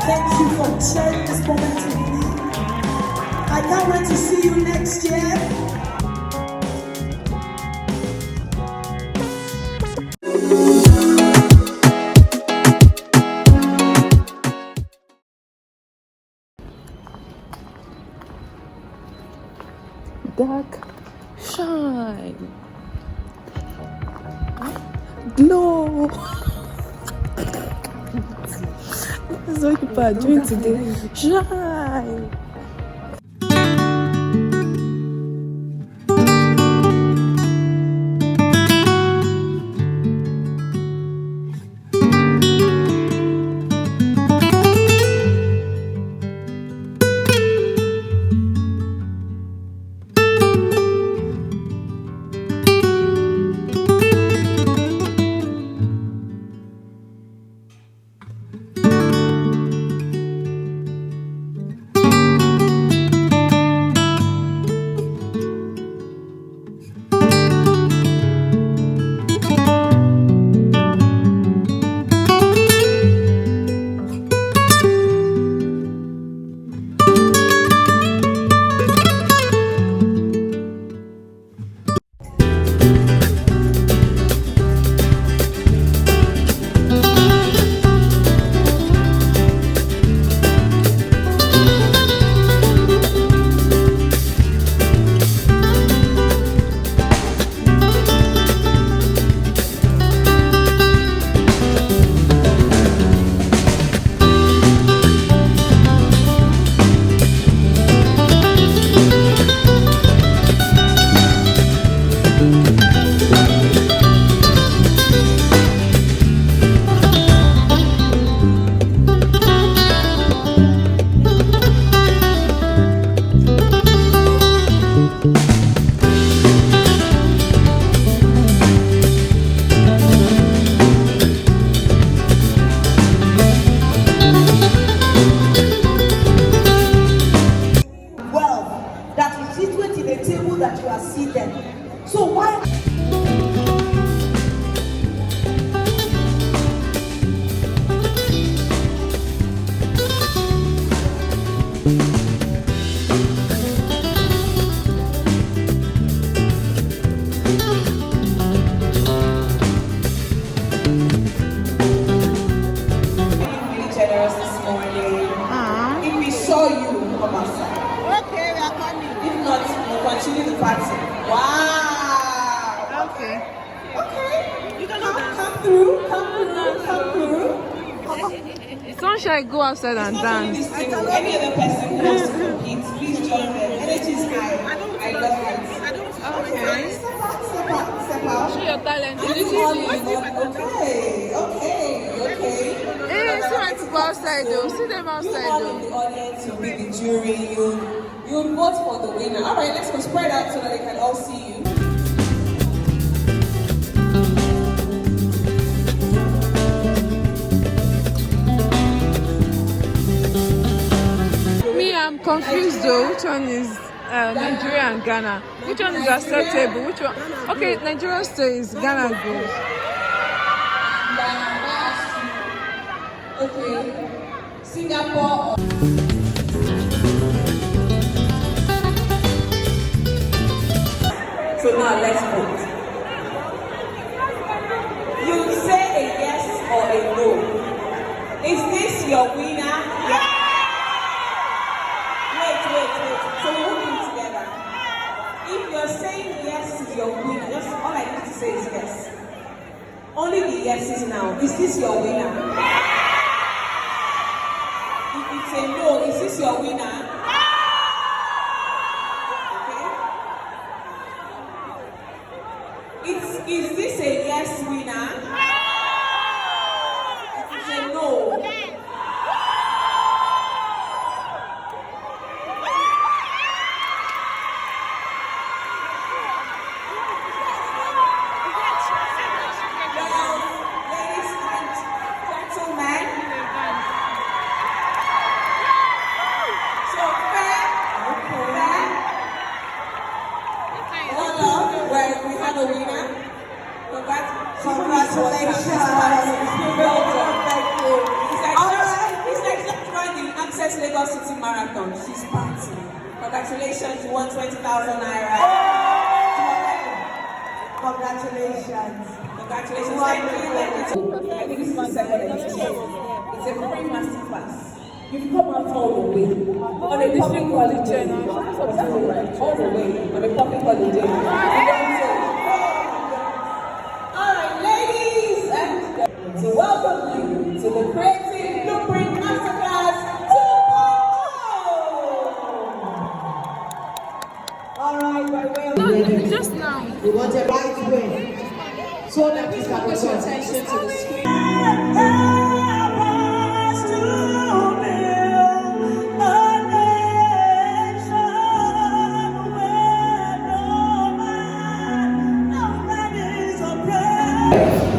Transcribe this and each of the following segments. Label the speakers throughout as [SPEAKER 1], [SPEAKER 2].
[SPEAKER 1] Thank you for sharing this moment with me. I can't wait to see you next year.
[SPEAKER 2] Dark shine, glow. That's what people are doing today. Shine.
[SPEAKER 1] That you are seated. So why? Really generous this morning. If we saw you, come outside.
[SPEAKER 3] Okay, we are coming.
[SPEAKER 1] If not, we'll continue the party. Wow.
[SPEAKER 3] Okay.
[SPEAKER 1] Okay.
[SPEAKER 3] You can
[SPEAKER 1] come through.
[SPEAKER 2] Sunshine, go outside and dance.
[SPEAKER 1] Any other person who wants to compete, please join them. Energy is high. I love it.
[SPEAKER 2] Okay.
[SPEAKER 1] Step out.
[SPEAKER 2] Show your talent.
[SPEAKER 1] Okay.
[SPEAKER 2] Hey, see my people outside though. See them outside though.
[SPEAKER 1] The audience, you'll be the jury. You'll vote for the winner. All right, let's go spread out so that they can all see you.
[SPEAKER 2] I'm confused though. Which one is Nigeria and Ghana? Which one is acceptable? Which one? Okay, Nigeria stays, Ghana goes.
[SPEAKER 1] Okay, Singapore. So now let's vote. You say a yes or a no. Is this your winner? Yeah. So we won't be together. If you're saying yes to your winner, just all I need to say is yes. Only the yeses now. Is this your winner? If it's a no, is this your winner? Okay. Is this a yes winner? If it's a no. So marathon. She's partying. Congratulations, you won 20,000 naira.
[SPEAKER 3] Congratulations.
[SPEAKER 1] Congratulations. Thank you. I think this is the second edition. It's a free masterclass. You've come out all the way on a public holiday. All the way on a public holiday. Alright, ladies and gentlemen, so welcome you to the Creative Blueprint Masterclass 2.0. Alright, by way of
[SPEAKER 2] Just now.
[SPEAKER 3] we want a right way so that we can put your attention to the screen.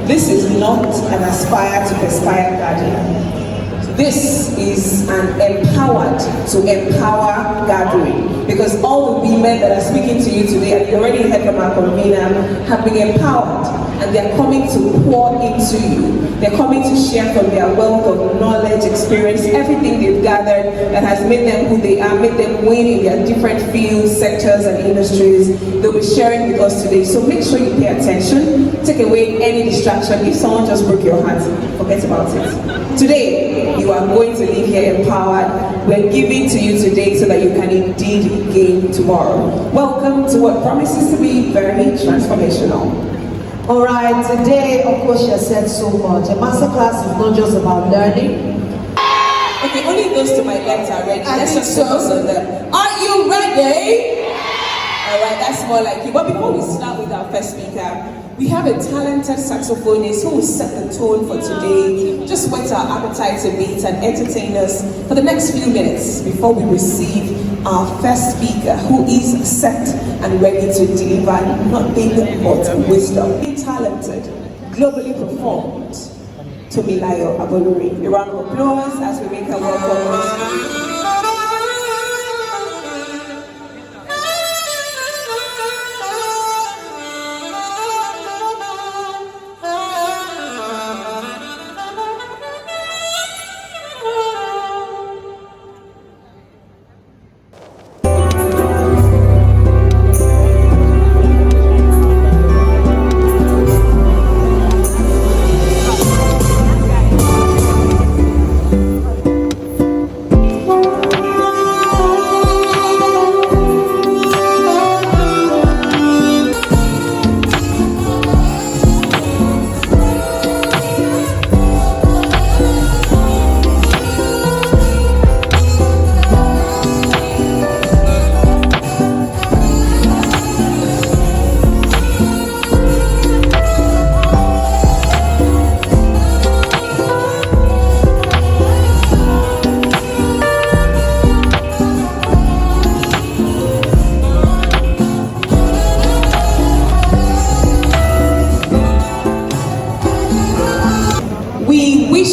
[SPEAKER 1] This is not an aspire to perspire gathering. This is an empowered to empower gathering, because all the women that are speaking to you today, and you already heard from our convener, have been empowered, and they're coming to pour into you. They're coming to share from their wealth of knowledge, experience, everything they've gathered that has made them who they are, made them win in their different fields, sectors, and industries. They'll be sharing with us today. So make sure you pay attention. Take away any distraction. If someone just broke your heart, forget about it. Today, you are going to leave here empowered. We're giving to you today so that you can indeed gain tomorrow. Welcome to what promises to be very transformational.
[SPEAKER 3] All right, today, of course, you said so much. A masterclass is not just about learning.
[SPEAKER 1] Okay, only those to my left are ready. Let's just focus on them. Are you ready? All right, that's more like you. But before we start with our first speaker, we have a talented saxophonist who will set the tone for today, just whet our appetites a bit and entertain us for the next few minutes before we receive our first speaker, who is set and ready to deliver nothing but wisdom. Talented, globally performed, Tomilayo Abolori. A round of applause as we make her welcome.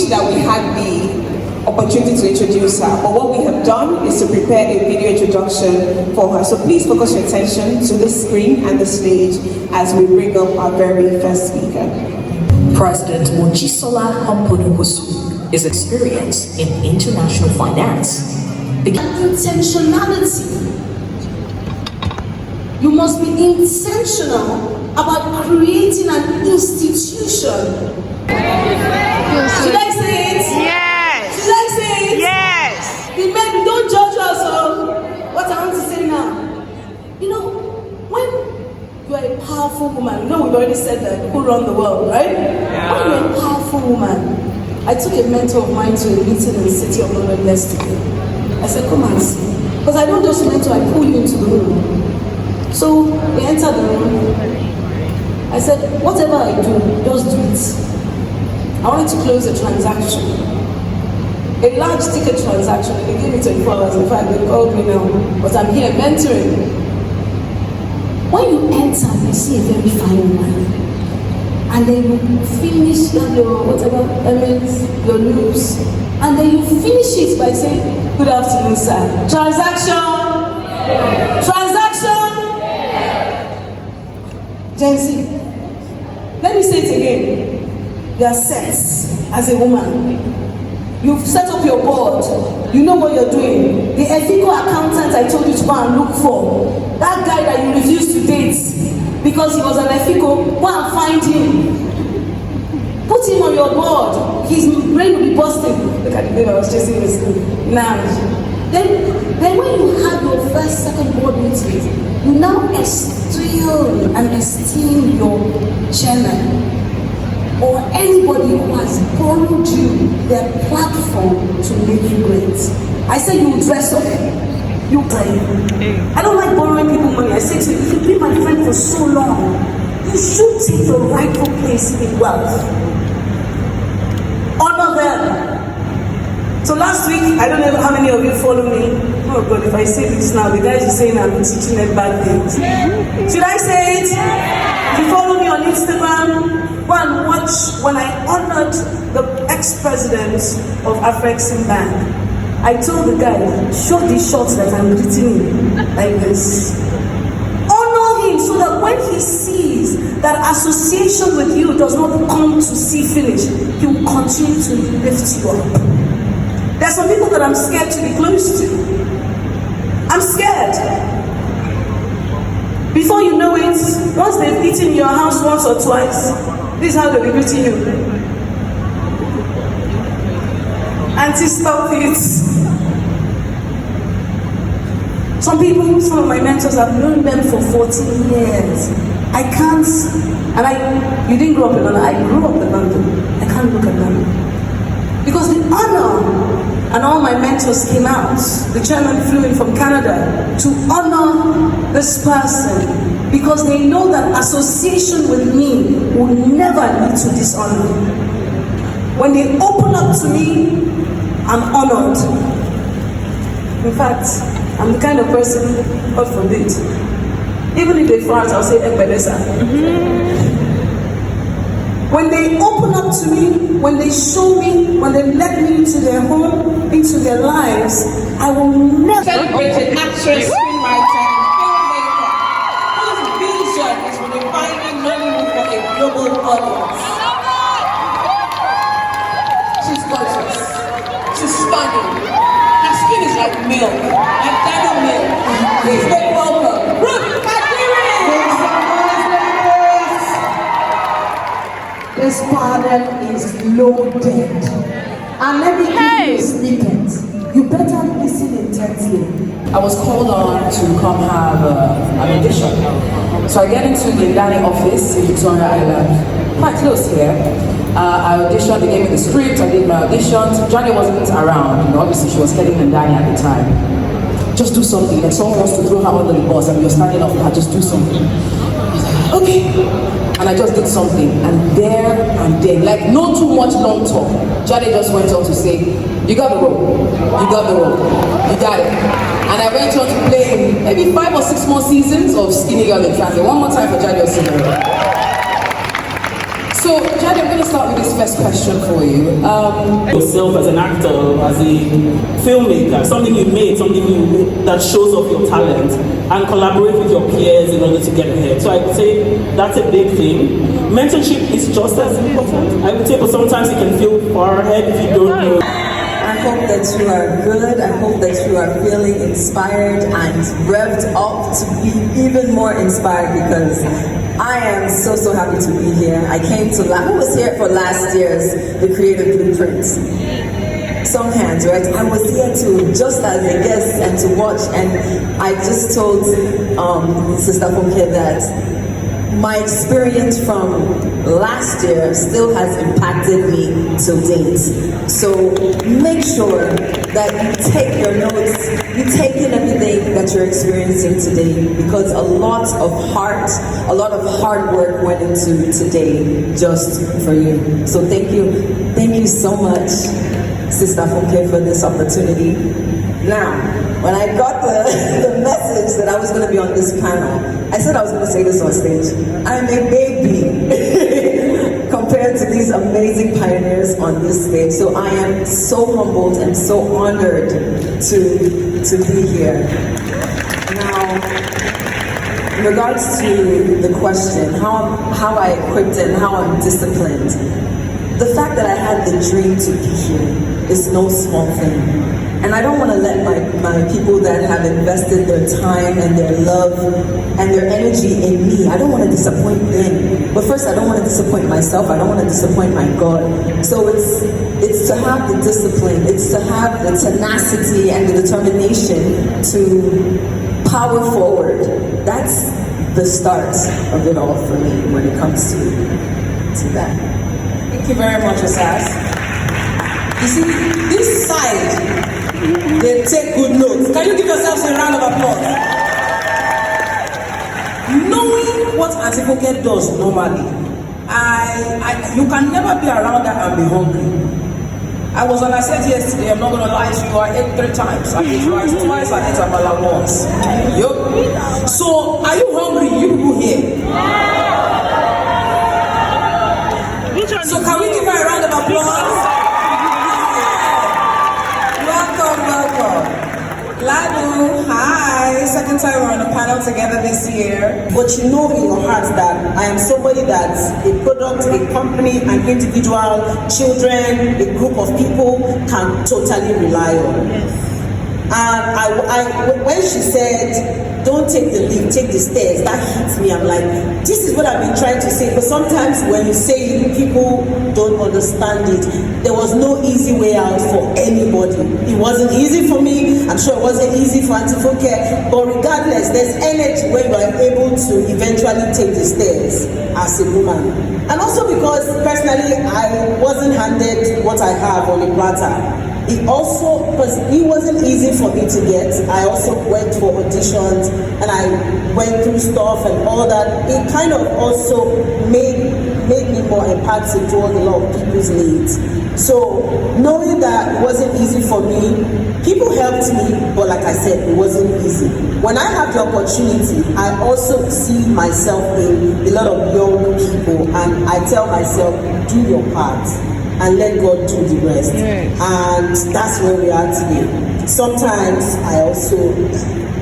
[SPEAKER 1] That we had the opportunity to introduce her, but what we have done is to prepare a video introduction for her. So please focus your attention to the screen and the stage as we bring up our very first speaker.
[SPEAKER 4] President Mojisola Hamponukosu is experienced in international finance.
[SPEAKER 5] Intentionality. You must be intentional about creating an institution. Should I say it?
[SPEAKER 2] Yes.
[SPEAKER 5] Should I say it?
[SPEAKER 2] Yes.
[SPEAKER 5] The men, don't judge us. What I want to say now. You know, when you are a powerful woman, you know we've already said that who run the world, right? Yeah. When you're a powerful woman, I took a mentor of mine to a meeting in the city of London yesterday. I said, come and see. Because I don't just mentor, I pull you into the room. So we entered the room. I said, whatever I do, just do it. I wanted to close a transaction, a large ticket transaction. They gave me 24 hours. In fact, they called me now, but I'm here mentoring. When you enter, you see a very fine woman, and then you finish your whatever elements, your loops, and then you finish it by saying, "Good afternoon, sir. Transaction, transaction." Gen Z. Let me say it again. You are set as a woman. You've set up your board. you know what you're doing. The ethical accountant I told you to go and look for, that guy that you refused to date because he was an ethical, go and find him. Put him on your board. His brain will be busting. Look at the baby I was chasing in school. Now, then when you have your first, second board meeting, you now esteem your chairman or anybody who has borrowed you their platform to make you great. I say you dress up. You play. I don't like borrowing people money. I say to you, if you've been my friend for so long, you should take your rightful place in wealth. Honor them. So last week, I don't know how many of you follow me. Oh God, if I say this now, the guys are saying I'm teaching them bad things. Should I say it? If you follow me on Instagram, go and watch when I honored the ex-president of Afreximbank. I told the guy, show these shots that I'm greeting him like this. Honor him so that when he sees that association with you does not come to see finish, he will continue to lift you up. There's some people that I'm scared to be close to. I'm scared. Before you know it, once they've eaten your house once or twice, this is how they'll be greeting you. Auntie, stop it. Some people, some of my mentors, I've known them for 14 years. I can't, you didn't grow up in London, I grew up in London. I can't look at them. Because the honor, and all my mentors came out. The chairman flew in from Canada to honor this person because they know that association with me will never lead to dishonor. When they open up to me, I'm honored. In fact, I'm the kind of person, God forbid, even if they frown, I'll say, Ekbelesa. When they open up to me, when they show me, when they let me into their home, into their lives, I will never...
[SPEAKER 1] Celebrated actress, screenwriter, and filmmaker, whose vision is redefining Nollywood for a global audience. She's gorgeous. She's stunning. Her skin is like milk, like dagger milk. Please make welcome, Funke Akindele.
[SPEAKER 3] This panel is loaded. And let me give you a snippet. You better listen intently.
[SPEAKER 6] I was called on to come have an audition. So I get into the Danny office in Victoria Island, quite close here. I auditioned, they gave me the script, I did my auditions. Johnny wasn't around, obviously she was heading in Danny at the time. Just do something, like someone wants to throw her under the bus and you're standing up for her, just do something. Okay. And I just did something, and then, like no too much long talk, Johnny just went on to say, you got the role, you got the role, you got it. And I went on to play maybe 5 or 6 more seasons of Skinny Girl in Transit. One more time for Johnny Osinero. So, Johnny, I'm going to start with this first question for you.
[SPEAKER 7] Yourself as an actor, as a filmmaker, something you made, that shows off your talent, and collaborate with your peers in order to get ahead. So I would say that's a big thing. Mentorship is just as important, I would say, but sometimes it can feel far ahead if you don't know.
[SPEAKER 8] I hope that you are good. I hope that you are feeling inspired and revved up to be even more inspired, because I am so happy to be here. I came to, who was here for last year's The Creative Blueprints? Some hands, right? I was here to just as a guest and to watch, and I just told Sister Funke that my experience from last year still has impacted me till date. So make sure that you take your notes, you take in everything that you're experiencing today, because a lot of hard work went into today just for you. So thank you so much, Sister Funke, for this opportunity. Now, when I got the message that I was going to be on this panel, I said I was going to say this on stage. I'm a baby compared to these amazing pioneers on this stage. So I am so humbled and so honored to be here. Now, in regards to the question, how I equipped it and how I'm disciplined, the fact that I had the dream to be here is no small thing. And I don't want to let my people that have invested their time and their love and their energy in me, I don't want to disappoint them. But first, I don't want to disappoint myself. I don't want to disappoint my God. So it's to have the discipline. It's to have the tenacity and the determination to power forward. That's the start of it all for me when it comes to that.
[SPEAKER 6] Thank you very much, Asas. You see, this side, they take good notes. Can you give yourselves a round of applause? Knowing what Auntie Funke does normally, you can never be around that and be hungry. I was on a set yesterday, I'm not going to lie to you, I ate 3 times. I ate rice twice, I ate amala once. Yup. So, are you hungry, you people here? So can we give her a round of applause? Welcome. Ladu, hi. Second time we're on a panel together this year.
[SPEAKER 1] But you know in your heart that I am somebody that a product, a company, an individual, children, a group of people can totally rely on. And when she said, don't take the lift, take the stairs, that hits me. I'm like, this is what I've been trying to say. But sometimes when you say it, people don't understand it. There was no easy way out for anybody. It wasn't easy for me. I'm sure it wasn't easy for Auntie Funke. But regardless, there's energy when you are able to eventually take the stairs as a woman. And also because personally, I wasn't handed what I have on a platter. It also, because it wasn't easy for me to get, I also went for auditions and I went through stuff and all that. It kind of also made me more empathic toward a lot of people's needs. So knowing that it wasn't easy for me, people helped me, but like I said, it wasn't easy. When I have the opportunity, I also see myself in a lot of young people and I tell myself, do your part. And let God do the rest. Yes. And that's where we are today. Sometimes I also,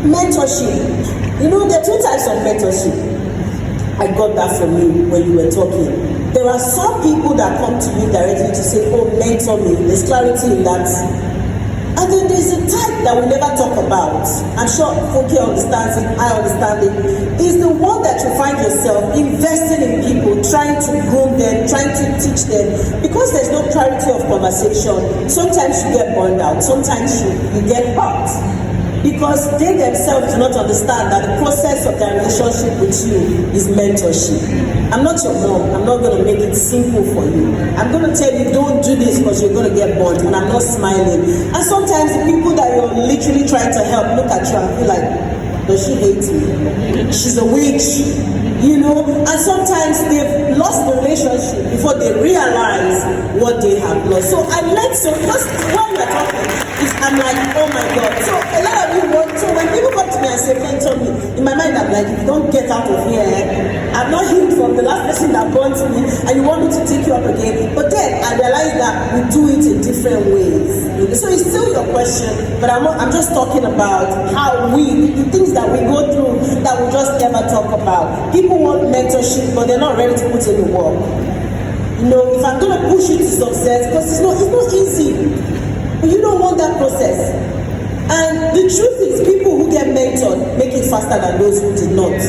[SPEAKER 1] mentorship. You know, there are 2 types of mentorship. I got that from you when you were talking. There are some people that come to me directly to say, oh, mentor me. There's clarity in that. And then there's a type that we never talk about. I'm sure Funke understands it, I understand it. Is the one that you find yourself investing in people, trying to groom them, trying to teach them. Because there's no clarity of conversation, sometimes you get burned out, sometimes you get hurt. Because they themselves do not understand that the process of their relationship with you is mentorship. I'm not your mom. I'm not going to make it simple for you. I'm going to tell you, don't do this because you're going to get burnt, and I'm not smiling. And sometimes the people that you're literally trying to help look at you and feel like, does she hate me? She's a witch. You know, and sometimes they've lost the relationship before they realize what they have lost. So I learned so just while we're talking, I'm like, oh my God. So a lot of you want, so when people come to me and say, mentor me, in my mind I'm like, if you don't get out of here, I'm not healed from the last person that burnt me and you want me to take you up again. But then I realized that we do it in different ways. So it's still your question, but I'm just talking about how the things that we go through that we just never talk about. People want mentorship, but they're not ready to put in the work. You know, if I'm going to push you to success, because it's not easy. But you don't want that process. And the truth is, people who get mentored make it faster than those who did not.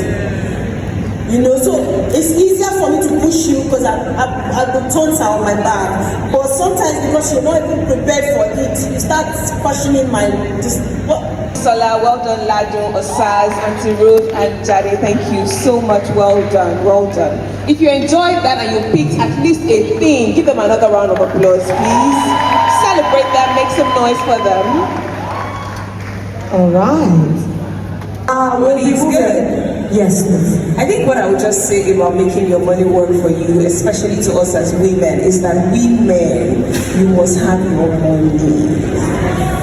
[SPEAKER 1] You know, so it's easier for me to push you because the tones are on my back. But sometimes because you're not even prepared for it, you start questioning my Sola, well done, Lado, Osaz, Auntie Ruth, and Jade. Thank you so much. Well done, well done. If you enjoyed that and you picked at least a thing, give them another round of applause, please. Celebrate them, make some noise for them.
[SPEAKER 3] All right.
[SPEAKER 8] Well, he's good.
[SPEAKER 3] Yes, please.
[SPEAKER 8] I think what I would just say about making your money work for you, especially to us as women, is that we men, you must have your money.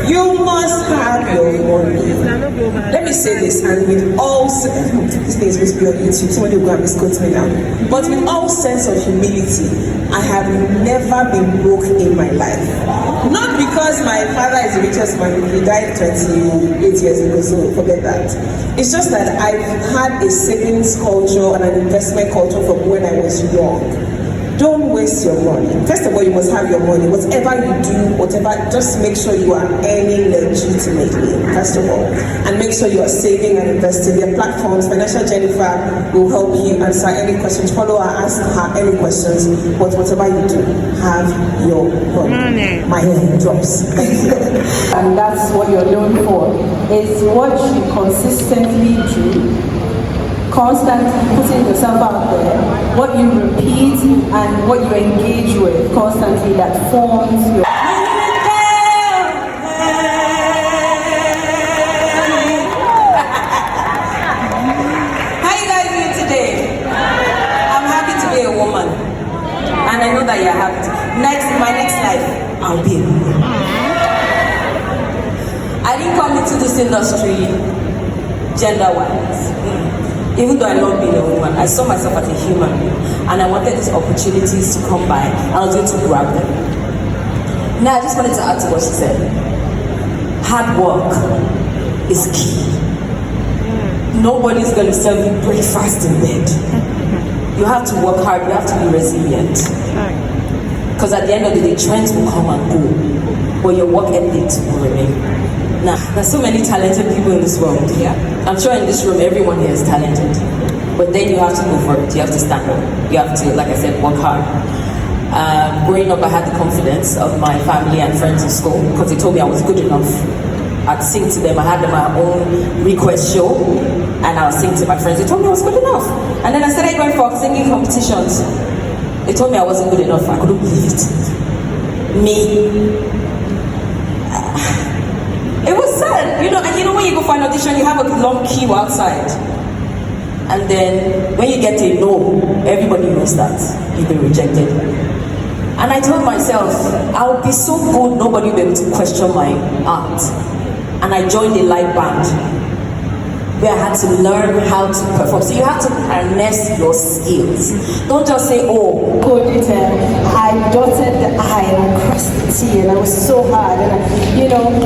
[SPEAKER 8] You must have your money. Let me say this, and with all this thing is supposed to be on YouTube, somebody will go and misquote me now. But with all sense of humility, I have never been broke in my life. Not because my father is the richest man, he died 28 years ago, so forget that. It's just that I've had a savings culture and an investment culture from when I was young.
[SPEAKER 1] don't waste your money. First of all, you must have your money. Whatever you do, just make sure you are earning legitimately, first of all. And make sure you are saving and investing. There are platforms. Financial Jennifer will help you answer any questions. Follow her, ask her any questions. But whatever you do, have your money. My head drops. Thank you.
[SPEAKER 5] And that's what you're known for. It's what you consistently do, constantly putting yourself out there, what you repeat and what you engage with constantly that forms your...
[SPEAKER 8] How you guys doing today? I'm happy to be a woman. And I know that you're happy. In my next life, I'll be a woman. I didn't come into this industry gender-wise. Even though I love being a woman, I saw myself as a human being, and I wanted these opportunities to come by. I was going to grab them. Now, I just wanted to add to what she said. Hard work is key. Nobody's going to serve you breakfast in bed. You have to work hard. You have to be resilient. Because at the end of the day, trends will come and go, but your work ethic will remain. Now, there's so many talented people in this world. Yeah, I'm sure in this room, everyone here is talented. But then you have to go for it. You have to stand up. You have to, like I said, work hard. Growing up, I had the confidence of my family and friends in school because they told me I was good enough. I'd sing to them. I had my own request show, and I would sing to my friends. They told me I was good enough. And then I started going for singing competitions. They told me I wasn't good enough. I couldn't believe it. It was sad, and when you go for an audition, you have a long queue outside. And then when you get a no, everybody knows that you've been rejected. And I told myself, I'll be so good, nobody will be able to question my art. And I joined a live band where I had to learn how to perform. So you have to harness your skills. Don't just say, oh,
[SPEAKER 5] Good, I dotted the I and I crossed the T and I was so hard. And we don't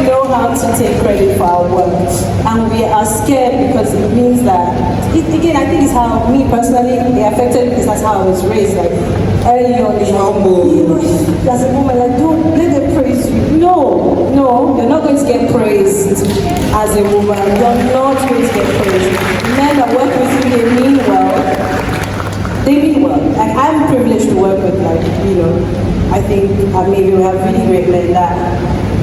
[SPEAKER 5] know how to take credit for our work. And we are scared because it means that, again, I think it's how me personally, it affected me because that's how I was raised. Like, early on, as a woman, like, don't let them praise you. No, you're not going to get praised as a woman. You're not going to get praised. Men that work with you, they mean well. Like, I'm privileged to work with, I think maybe we have really great men that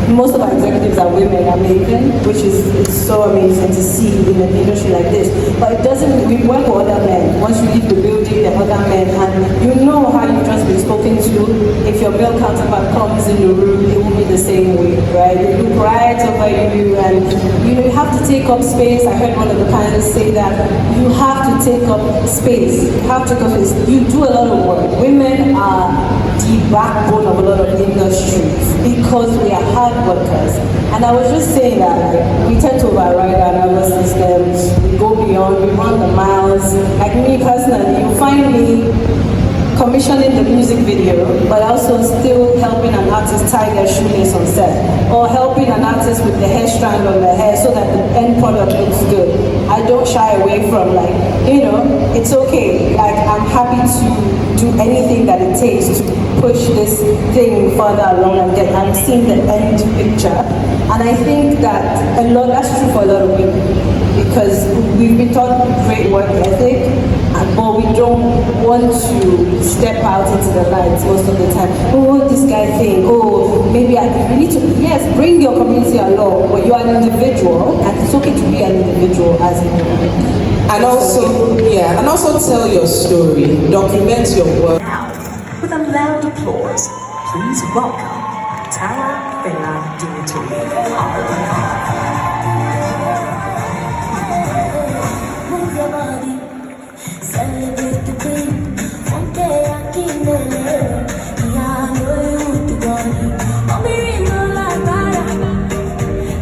[SPEAKER 5] most of our executives are women, amazing, which is so amazing to see in an industry like this. But it doesn't, we work with other men. Once you leave the building, there are other men, and you know how you've just been spoken to. If your male counterpart comes in the room, it will be the same way, right? They look right over you, and you have to take up space. I heard one of the panelists say that you have to take up space. You have to take up space. You do a lot of work. Women are the backbone of a lot of industries because we are hard workers. And I was just saying that we tend to override our nervous systems, we go beyond, we run the miles. Like me personally, you find me commissioning the music video, but also still helping an artist tie their shoelace on set, or helping an artist with the hair strand on their hair so that the end product looks good. I don't shy away from it's okay. Like, I'm happy to do anything that it takes to push this thing further along and seeing the end picture. And I think that's true for a lot of women, because we've been taught great work ethic, but we don't want to step out into the light most of the time. Oh, what this guy think? Oh, maybe we need to, yes, bring your community along, but you are an individual, and it's okay to be an individual as a woman.
[SPEAKER 1] And also tell your story, document your work.
[SPEAKER 4] Now, with a loud applause, please welcome Tara Bella Dimitri.
[SPEAKER 9] Move your body, celebrate the queen. Funke Akindele, yeah, I know you to body. I'm in like fire.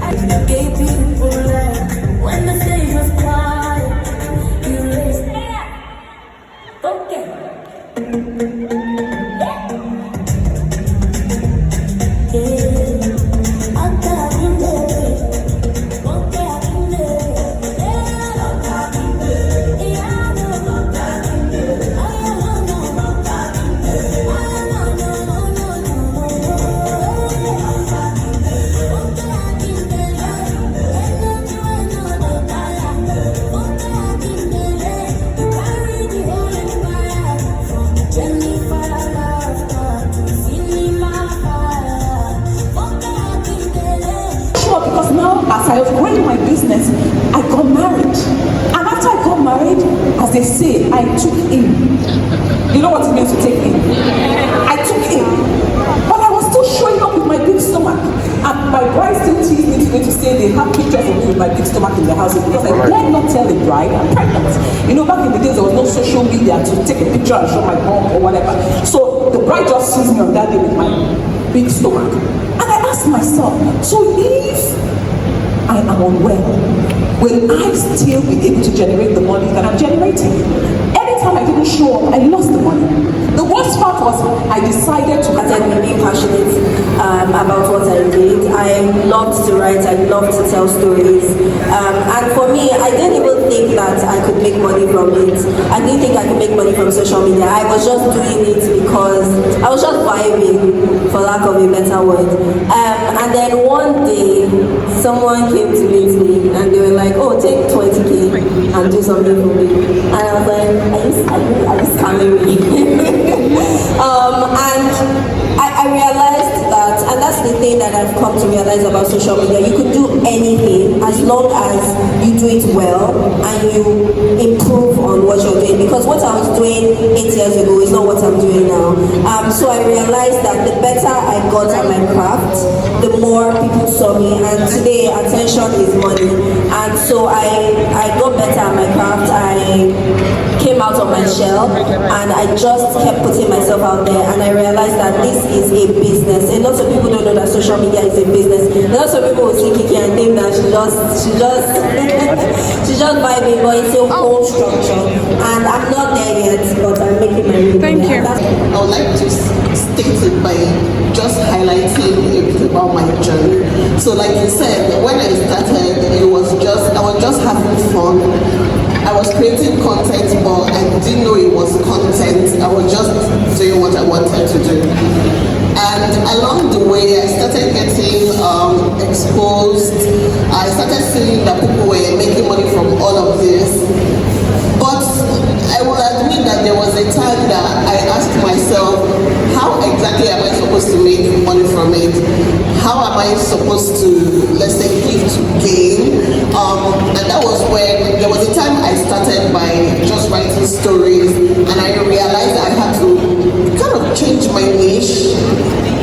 [SPEAKER 9] I gave people life when the stage was quiet. You raised Funke. Yeah.
[SPEAKER 3] I was growing my business, I got married. And after I got married, as they say, I took in. You know what it means to take in? I took in. But I was still showing up with my big stomach. And my bride still teased me today to say they have pictures of me with my big stomach in their houses because I dare not tell the bride I'm pregnant. You know, back in the days there was no social media to take a picture and show my mom or whatever. So the bride just sees me on that day with my big stomach. And I asked myself, so if I am unwell, will I still be able to generate the money that I'm generating? Anytime I didn't show up, I lost the money. The worst part was I decided to
[SPEAKER 8] be passionate about what I did. I loved to write, I loved to tell stories. And for me, I didn't even think that I could make money from it. I didn't think I could make money from social media. I was just doing it because I was just vibing, for lack of a better word. And then one day, someone came to meet me and they were like, oh, take 20K and do something for me. And I was like, are you scamming me? And I realized that, and that's the thing that I've come to realize about social media, you could do anything as long as you do it well and you improve on what you're doing, because what I was doing 8 years ago is not what I'm doing now. So I realized that the better I got at my craft, the more people saw me, and today attention is money. And so I got better at my craft. I came out of my shell and I just kept putting myself out there, and I realized that this is a business. And lots of people don't know that social media is a business. Lots of people will see Kiki and think that she just vibing, but it's a whole structure. And I'm not there yet, but I'm making my way.
[SPEAKER 2] Thank you.
[SPEAKER 10] I would like to state it by just highlighting a bit about my journey. So like you said, when I started, I was just having fun. I was creating content, but I didn't know it was content. I was just doing what I wanted to do. And along the way, I started getting exposed. I started seeing that people were making money from all of this. But I will admit that there was a time that I asked myself, how exactly am I supposed to make money from it? How am I supposed to, let's say, give to gain? And that was when there was a time I started by just writing stories, and I realized I had to kind of change my niche,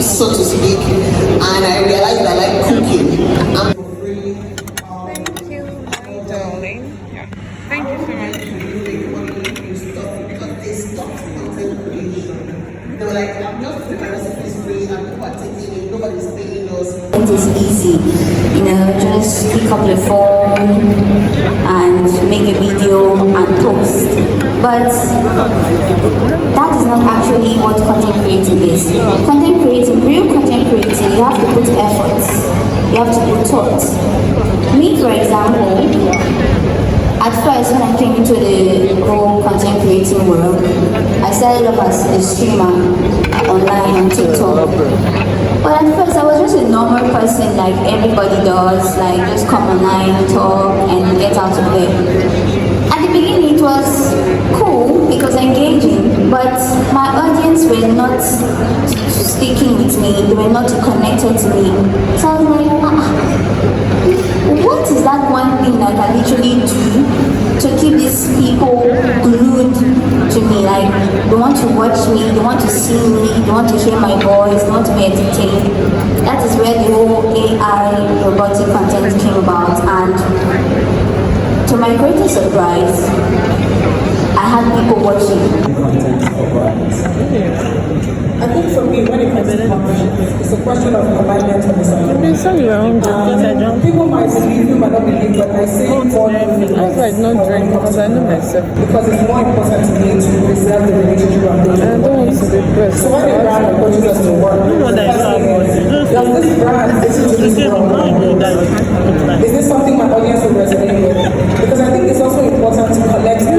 [SPEAKER 10] so to speak, and I realized I like cooking.
[SPEAKER 2] Thank you, my darling. Yeah. Thank you so much.
[SPEAKER 10] Because they stopped content creation. They were like, I'm just doing my recipes free, and people are taking it, nobody's paying us.
[SPEAKER 9] It is easy, you know, just pick up the phone and make a video and post. But that is not actually what content creating is. Content creating, real content creating, you have to put efforts, you have to put thought. Me, for example, at first when I came into the whole content creating world, I started off as a streamer online on TikTok. But at first I was just a normal person like everybody does, like just come online, talk and get out of there. At the beginning it was cool because engaging, but my audience were not sticking with me, they were not connected to me. So I was like, what is that one thing I can literally do to keep these people glued to me? Like, they want to watch me, they want to see me, they want to hear my voice, they want to be entertained. That is where the whole AI robotic content came about, and to my greatest surprise, I had people watching.
[SPEAKER 3] I think for me, when it comes to publishing, it's a question of alignment and people might believe, you might not believe, but I say more than
[SPEAKER 2] I not drink because I know myself.
[SPEAKER 3] because it's more important to me to preserve the relationship I'm building.
[SPEAKER 2] I don't want to be pressed.
[SPEAKER 3] So when a brand approaches us to work, does this brand fit into this world? Is this something my audience will resonate with? Because I think it's also important to collect
[SPEAKER 2] How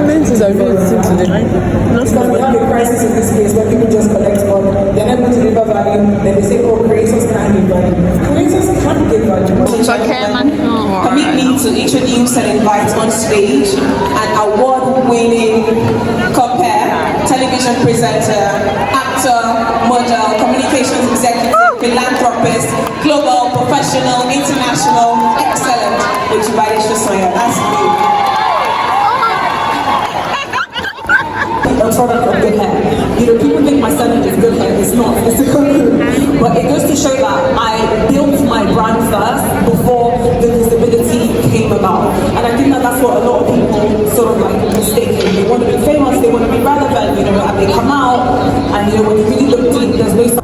[SPEAKER 2] many things have you seen today?
[SPEAKER 3] because we have a crisis in this space where people just collect money. They're not able to deliver value. Then they say, oh, creators can't give value. Creators can't give value.
[SPEAKER 1] Permit me to introduce and invite on stage an award-winning television presenter, actor, model, communications executive, philanthropist, global, professional, international,
[SPEAKER 3] it's not, it's a cocoon. But it goes to show that I built my brand first before the visibility came about. And I think that that's what a lot of people sort of like mistake. They want to be famous, they want to be relevant, you know, and they come out, and you know, when you really look deep, there's no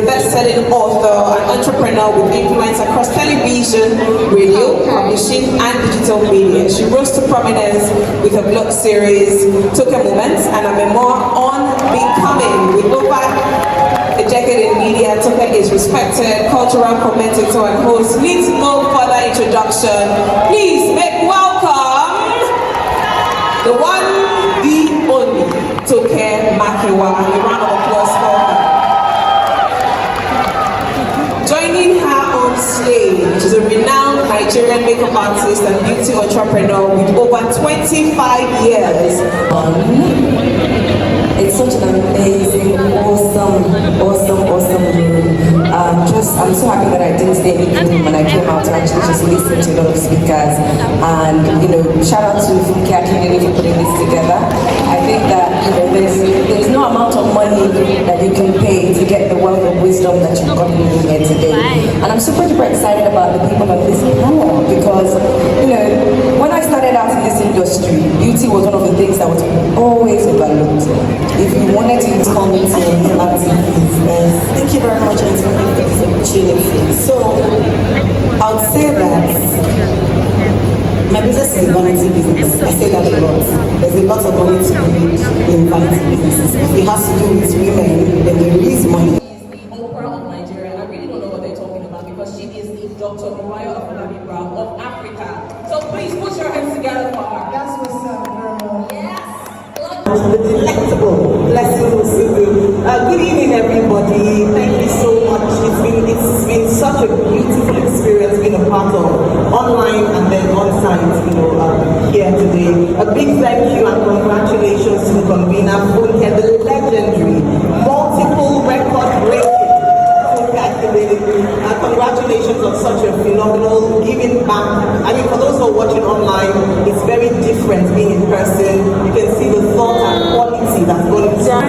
[SPEAKER 1] best-selling author and entrepreneur with influence across television, radio, publishing, and digital media. She rose to prominence with her blog series, Took a Moment, and a memoir on becoming. With over a decade in media, Toke is respected cultural commentator and host. Needs no further introduction. Please make welcome the one, the only, Toke Makiwa. A round of applause for her. Joining her on stage is a renowned Nigerian makeup artist and beauty entrepreneur with over 25 years.
[SPEAKER 8] It's such an amazing, awesome room. I'm so happy that I didn't stay in the room when I came out to actually just listen to a lot of speakers. And, you know, shout out to Funke Akindele for putting this together. I think that, you know, there's no amount of money that you can pay to get the wealth of wisdom that you've gotten here today. And I'm super duper excited about the people on this panel because, you know, when I started out in this industry, beauty was one of the things that was always overlooked. If you wanted to come into
[SPEAKER 11] thank you very much, and for this opportunity. So, I would say that my business is a vanity business. I say that a lot. There's a lot of money to be made in vanity businesses. If it has to do with women, then there is money.
[SPEAKER 3] Oprah of Nigeria. I really don't know what they're talking about because she is the Dr. Mariah of Africa. So please put your hands together for her.
[SPEAKER 11] That's what's up, girl.
[SPEAKER 3] Yes.
[SPEAKER 11] The delectable blessings. Good evening, everybody. Thank you so much. It's been such a beautiful experience being a part of online and then on-site, here today. A big thank you and congratulations to the convener, Funke, the legendary, multiple record-breaking Funke Akindele. Congratulations on such a phenomenal giving back. I mean, for those who are watching online, it's very different being in person. You can see the thought and quality that's going into it.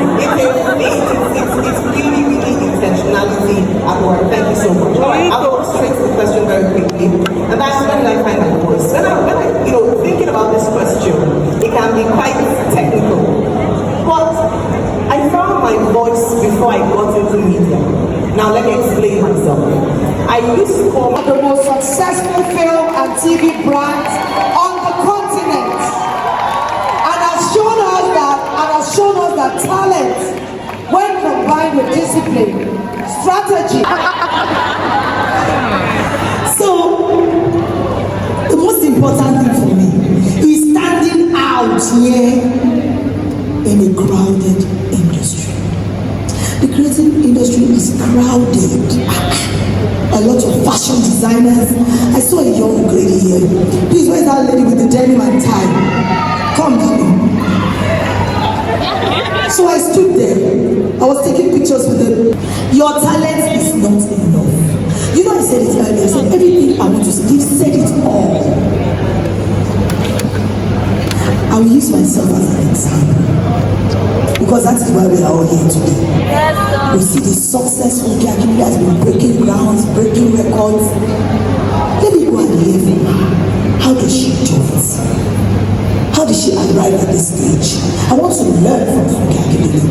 [SPEAKER 11] It's really, really intentionality at work. Thank you so much. All right, I'll go straight to the question very quickly. And that's when I find my voice. When I thinking about this question, it can be quite technical. But I found my voice before I got into media. Now let me explain myself. I used to call
[SPEAKER 12] the most successful film and TV brands on the continent, and has shown us that talent, when combined with discipline, strategy.
[SPEAKER 11] So, the most important thing for me is standing out here in a crowded industry. The creative industry is crowded. A lot of fashion designers. I saw a young lady here. Please, where's that lady with the denim and tie? Come, darling. So I stood there. I was taking pictures with them. Your talent is not enough. You know, I said it earlier. I said everything I want to say. You've said it all. I will use myself as an example, because that is why we are all here today. We see the success Funke Akindele has been breaking grounds, breaking records. Let me go and hear from her. How does she do it? How did she arrive at this stage? I want to learn from Funke Akindele.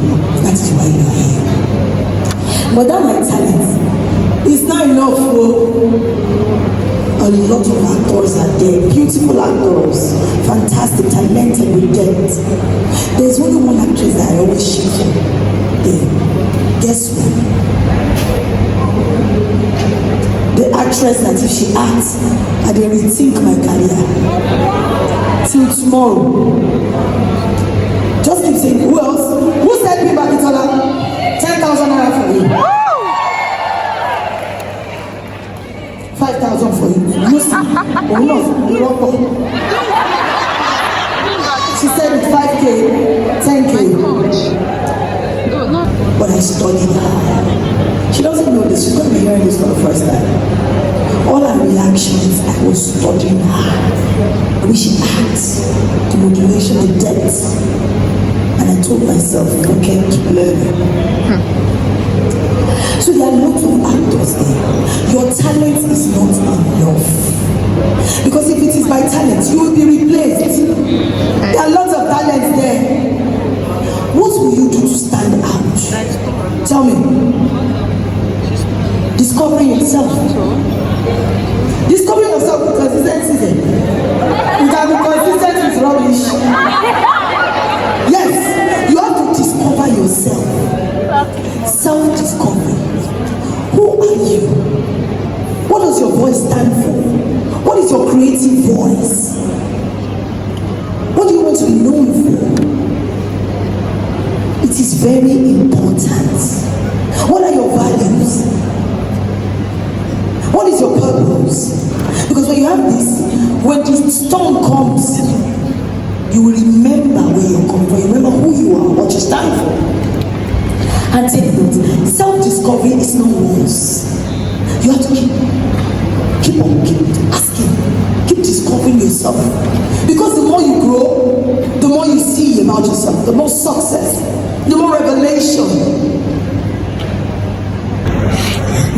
[SPEAKER 11] That is why we are here. But that my talent is not enough for. A lot of actors are there, beautiful actors, fantastic, talented with depth. There's only one actress that I always shake for. Guess what? The actress that if she acts, I will rethink my career. Till tomorrow. Just keep saying, who else? Who said me back in 10,000 naira for you? 5,000 for you. She said it's 5K, 10K. But I studied her. She doesn't know this. She's going to be hearing this for the first time. All her reactions, I was studying her. The way she acts, the modulation, the depth. And I told myself, okay, keep learning. So there are lots of actors there. Your talent is not enough. Because if it is by talent, you will be replaced. There are lots of talents there. What will you do to stand out? Tell me. Discovering yourself. Discovering yourself with consistency. You can be consistent with rubbish. Yes, you have to discover yourself. Self-discovery. Who are you? What does your voice stand for? What is your creative voice? What do you want to be known for? It is very important. What are your values? What is your purpose? Because when you have this, when the storm comes, you will remember where you're coming from. You remember who you are, what you stand for. And take note, self-discovery is not once. You have to keep on asking, keep discovering yourself. Because the more you grow, the more you see about yourself, the more success, the more revelation.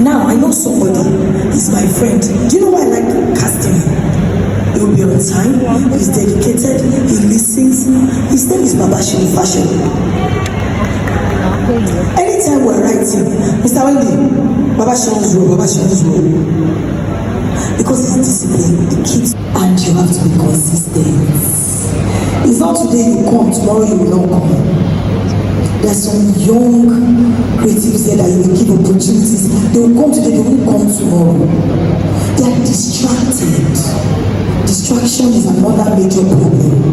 [SPEAKER 11] Now, I know somebody is my friend. Do you know why I like casting him? He will be on time, he's dedicated, he listens. His name is Babashiri Fashion. Anytime we're writing, Mr. Wendy, Baba Shon's role. Because it's discipline, it keeps, and you have to be consistent. It's not today you come, tomorrow you will not come. There's some young creatives there that you will give opportunities. They will come today, they won't come tomorrow. They are distracted. Distraction is another major problem.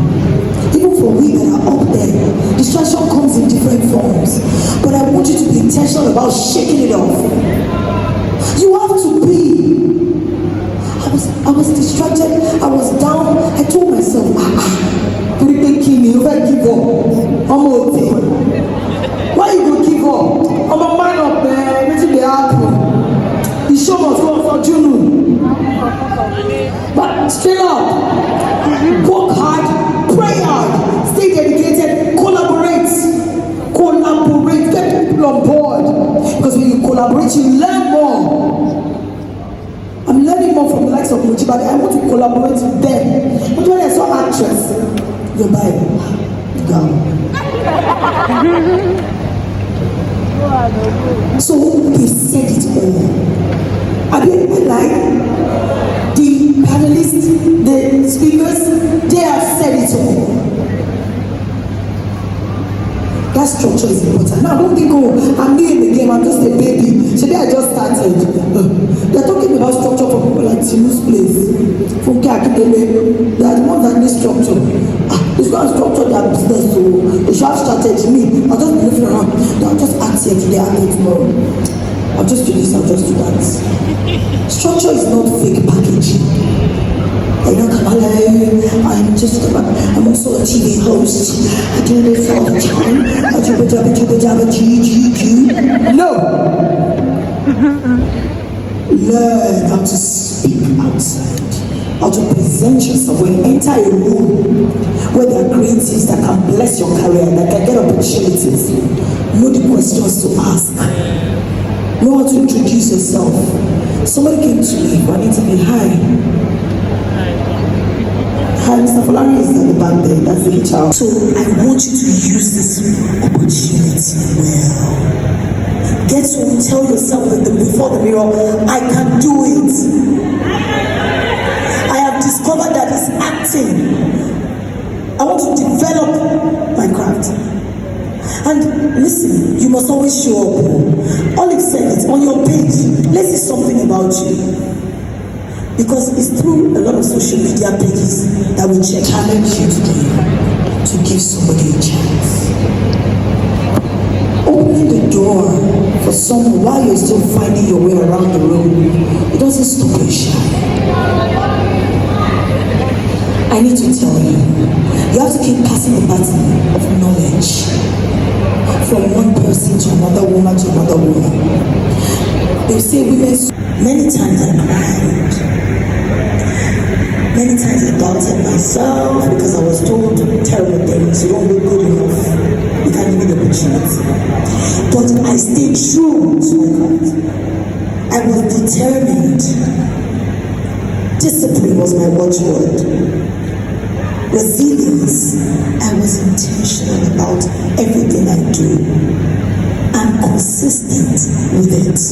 [SPEAKER 11] Even for we that are up there, distraction comes in different forms. But I want you to be intentional about shaking it off. You have to be. I was distracted, I was down. I told myself, if I give up, I'm okay. Why you go give up? I'm a man up there, waiting the happen. The show must go for June. But stay up, work hard, pray hard, stay dedicated, collaborate, get people on board. Because when you collaborate, you learn more. I'm learning more from the likes of Mochi, but I want to collaborate with them. But when I saw actress, your Bible, so they said it all.
[SPEAKER 12] I mean, like, the panelists, the speakers, they have said it all. That structure is important. Now, don't think, oh, I'm new in the game, I'm just a baby. Today I just started. They're talking about structure for people like Tinu's place. Funke Akindele, they are the ones that need structure. It's not a structure their business, so they should have strategy. Me, I'll just be looking around. I'll just act here today, I'll do tomorrow. I'll just do this, I'll just do that. Structure is not fake packaging. I don't come alone. I'm also a TV host. I do this all the time. I do No. Learn how to speak outside. How to present yourself. When you enter a room where there are creatives that can bless your career, that can get opportunities, know the questions to ask. Know how to introduce yourself. Somebody came to me, I need to be hi. Hi, Mr. Fulani is at the back there, that's the HR. So I want you to use this opportunity well. Get to tell yourself before the mirror, I can do it. I have discovered that it's acting. I want to develop my craft. And listen, you must always show up. All it says on your page, let's see something about you. Because it's through a lot of social media pages that we challenge you today to give somebody a chance. Opening the door for someone while you're still finding your way around the room, it doesn't stop you shy. I need to tell you, you have to keep passing the baton of knowledge from one person to another woman to another woman. They say women, many times I cried. Many times I doubted myself because I was told terrible things. You don't look good enough. You can't give me the opportunity. But I stayed true to my craft. I was determined. Discipline was my watchword. Resilience. I was intentional about everything I do. I'm consistent with it.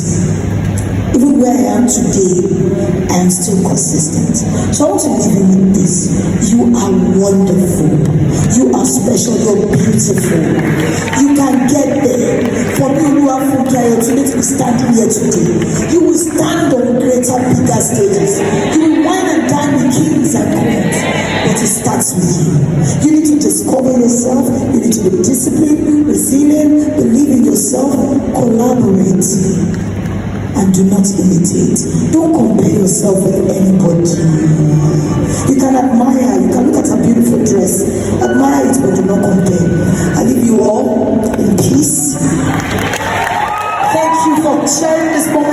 [SPEAKER 12] Even where I am today, I am still consistent. So I want to leave you with this. You are wonderful. You are special. You're beautiful. You can get there. For me, you are Funke Akindele to be standing here today. You will stand on greater, bigger stages. You will wine and dine with kings and queens. But it starts with you. You need to discover yourself. You need to be disciplined, resilient, believe in yourself, collaborate. And do not imitate. Don't compare yourself with anybody. You can admire, you can look at a beautiful dress, admire it, but do not compare. I leave you all in peace. Thank you for sharing this moment.